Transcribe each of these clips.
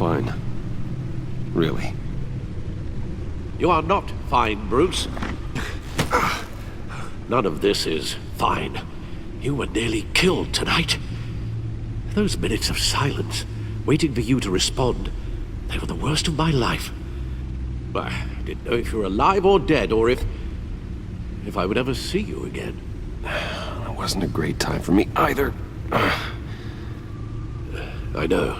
fine. Really. You are not fine, Bruce. None of this is fine. You were nearly killed tonight. Those minutes of silence, waiting for you to respond, they were the worst of my life. I didn't know if you were alive or dead, or if I would ever see you again. It wasn't a great time for me either. I know.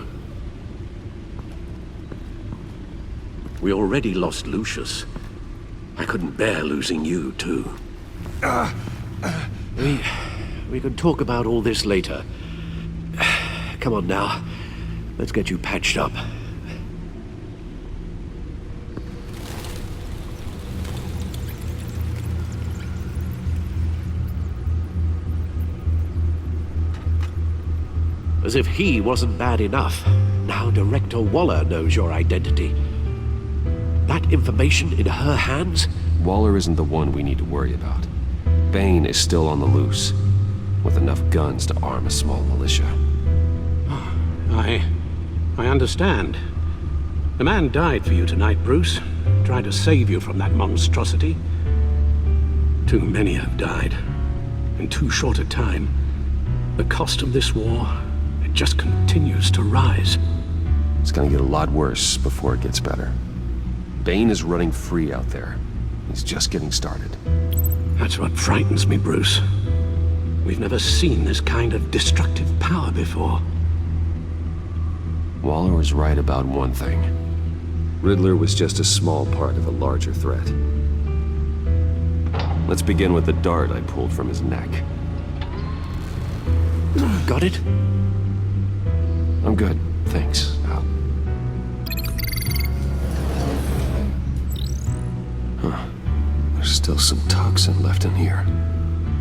We already lost Lucius. I couldn't bear losing you, too. We can talk about all this later. Come on now. Let's get you patched up. As if he wasn't bad enough, now Director Waller knows your identity. That information in her hands? Waller isn't the one we need to worry about. Bane is still on the loose, with enough guns to arm a small militia. I understand. The man died for you tonight, Bruce. Tried to save you from that monstrosity. Too many have died. In too short a time. The cost of this war, it just continues to rise. It's gonna get a lot worse before it gets better. Bane is running free out there. He's just getting started. That's what frightens me, Bruce. We've never seen this kind of destructive power before. Waller was right about one thing. Riddler was just a small part of a larger threat. Let's begin with the dart I pulled from his neck. Got it? I'm good, thanks, Al. Huh. There's still some toxin left in here.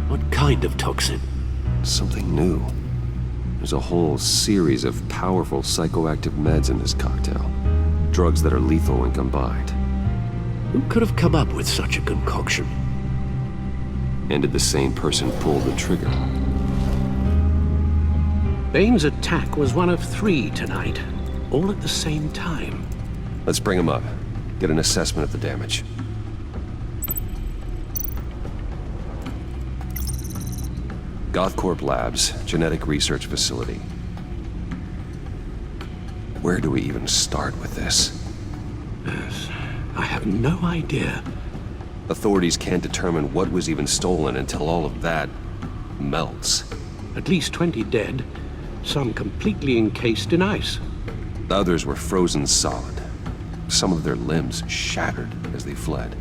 What kind of toxin? Something new. There's a whole series of powerful psychoactive meds in this cocktail. Drugs that are lethal when combined. Who could have come up with such a concoction? And did the same person pull the trigger? Bane's attack was one of 3 tonight, all at the same time. Let's bring him up. Get an assessment of the damage. Gothcorp Labs, genetic research facility. Where do we even start with this? Yes, I have no idea. Authorities can't determine what was even stolen until all of that melts. At least 20 dead, some completely encased in ice. The others were frozen solid. Some of their limbs shattered as they fled.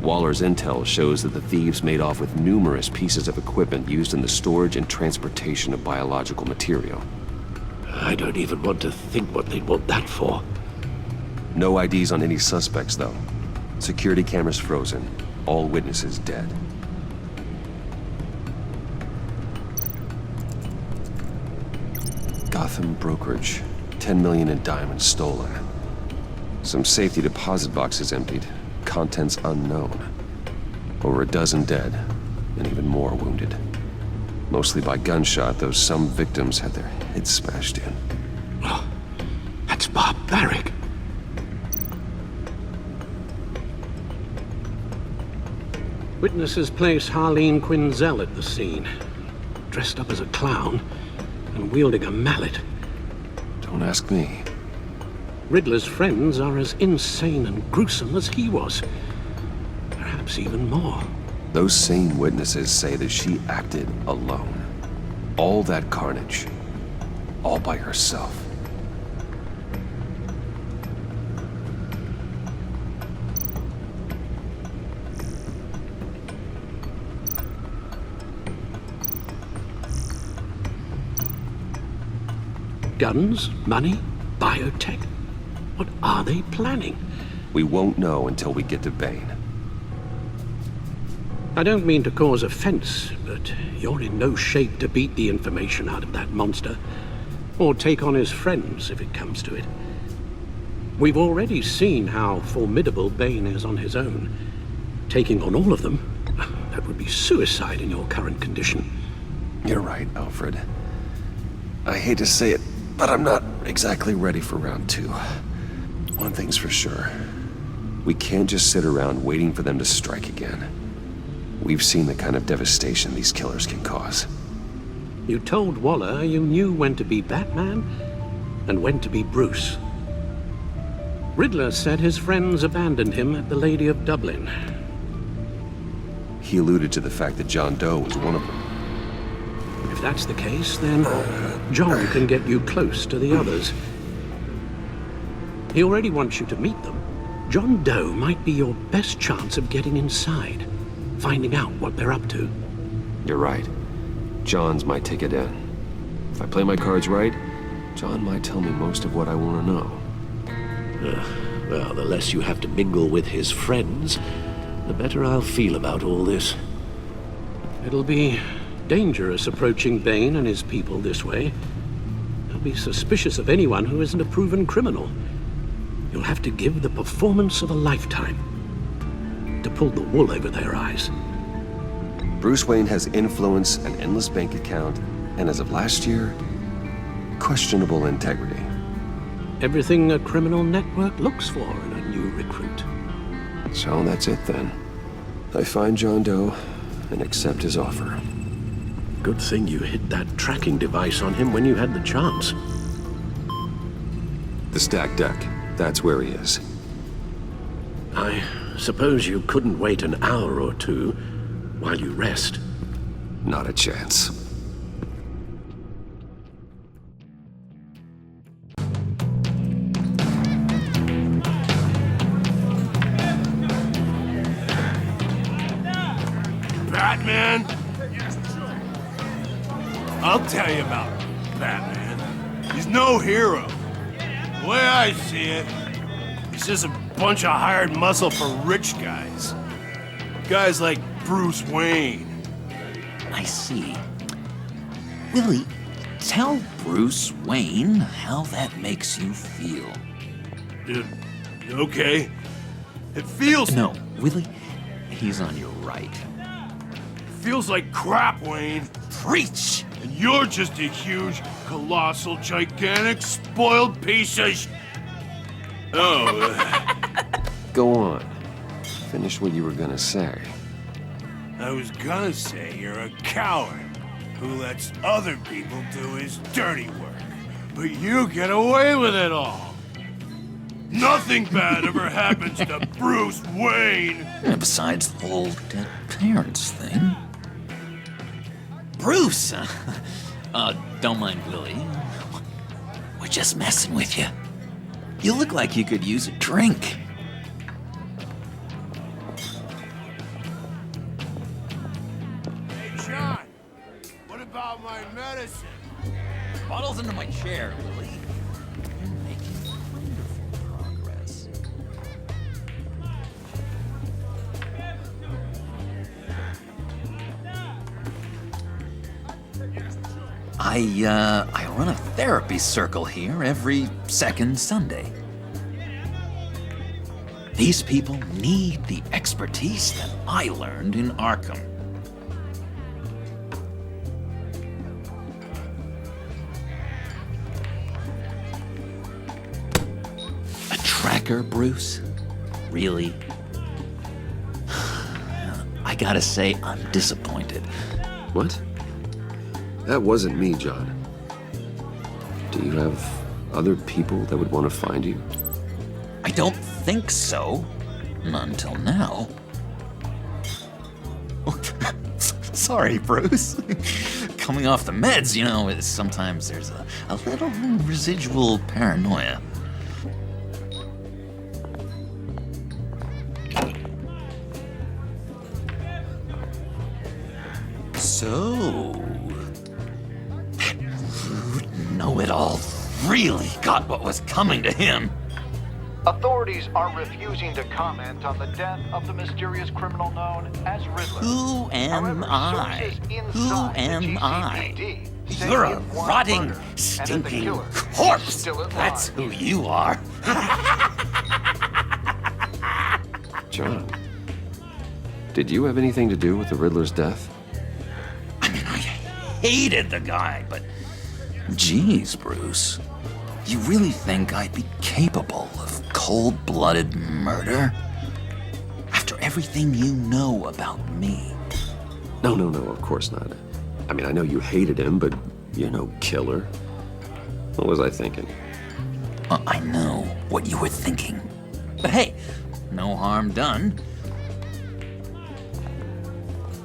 Waller's intel shows that the thieves made off with numerous pieces of equipment used in the storage and transportation of biological material. I don't even want to think what they'd want that for. No IDs on any suspects, though. Security cameras frozen. All witnesses dead. Gotham brokerage. 10 million in diamonds stolen. Some safety deposit boxes emptied. Contents unknown. Over a dozen dead, and even more wounded. Mostly by gunshot, though some victims had their heads smashed in. Oh, that's barbaric. Witnesses place Harleen Quinzel at the scene, dressed up as a clown and wielding a mallet. Don't ask me. Riddler's friends are as insane and gruesome as he was. Perhaps even more. Those same witnesses say that she acted alone. All that carnage. All by herself. Guns, money, biotech. What are they planning? We won't know until we get to Bane. I don't mean to cause offense, but you're in no shape to beat the information out of that monster. Or take on his friends, if it comes to it. We've already seen how formidable Bane is on his own. Taking on all of them, that would be suicide in your current condition. You're right, Alfred. I hate to say it, but I'm not exactly ready for round 2. One thing's for sure. We can't just sit around waiting for them to strike again. We've seen the kind of devastation these killers can cause. You told Waller you knew when to be Batman and when to be Bruce. Riddler said his friends abandoned him at the Lady of Dublin. He alluded to the fact that John Doe was one of them. If that's the case, then John can get you close to the others. He already wants you to meet them. John Doe might be your best chance of getting inside, finding out what they're up to. You're right. John's my ticket in. If I play my cards right, John might tell me most of what I want to know. Well, the less you have to mingle with his friends, the better I'll feel about all this. It'll be dangerous approaching Bane and his people this way. They'll be suspicious of anyone who isn't a proven criminal. You'll have to give the performance of a lifetime to pull the wool over their eyes. Bruce Wayne has influence, an endless bank account, and as of last year, questionable integrity. Everything a criminal network looks for in a new recruit. So that's it then. I find John Doe and accept his offer. Good thing you hid that tracking device on him when you had the chance. The stacked deck, that's where he is. I suppose you couldn't wait an hour or two while you rest. Not a chance. Batman? I'll tell you about Batman. He's no hero. The way I see it, he's just a bunch of hired muscle for rich guys. Guys like Bruce Wayne. I see. Willie, tell Bruce Wayne how that makes you feel. Okay. It feels... No, Willie, he's on your right. feels like crap, Wayne. Preach! And you're just a huge, colossal, gigantic, spoiled piece of Go on. Finish what you were gonna say. I was gonna say you're a coward who lets other people do his dirty work. But you get away with it all. Nothing bad ever happens to Bruce Wayne. And besides the whole dead parents thing. Bruce! Don't mind Willie. We're just messing with you. You look like you could use a drink. Hey, John, what about my medicine? Bottles into my chair, Willie. You're making wonderful progress. I run a therapy circle here every second Sunday. These people need the expertise that I learned in Arkham. A tracker, Bruce? Really? I gotta say, I'm disappointed. What? That wasn't me, John. Do you have other people that would want to find you? I don't think so. Not until now. Sorry, Bruce. Coming off the meds, you know, sometimes there's a little residual paranoia. So, that rude know-it-all really got what was coming to him. Authorities are refusing to comment on the death of the mysterious criminal known as Riddler. Who am However, I? sources Who inside the am I? GCPD say You're he a was rotting, murdered, and that the stinking killer is corpse. still at That's large. who you are. John, did you have anything to do with the Riddler's death? I mean, I hated the guy, but geez, Bruce, you really think I'd be capable of cold-blooded murder? After everything you know about me? No, of course not. I mean, I know you hated him, but you're no killer. What was I thinking? I know what you were thinking. But hey, no harm done.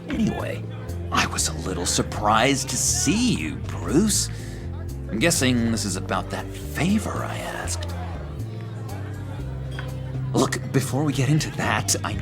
Anyway, I was a little surprised to see you, Bruce. I'm guessing this is about that favor I asked. Look, before we get into that, I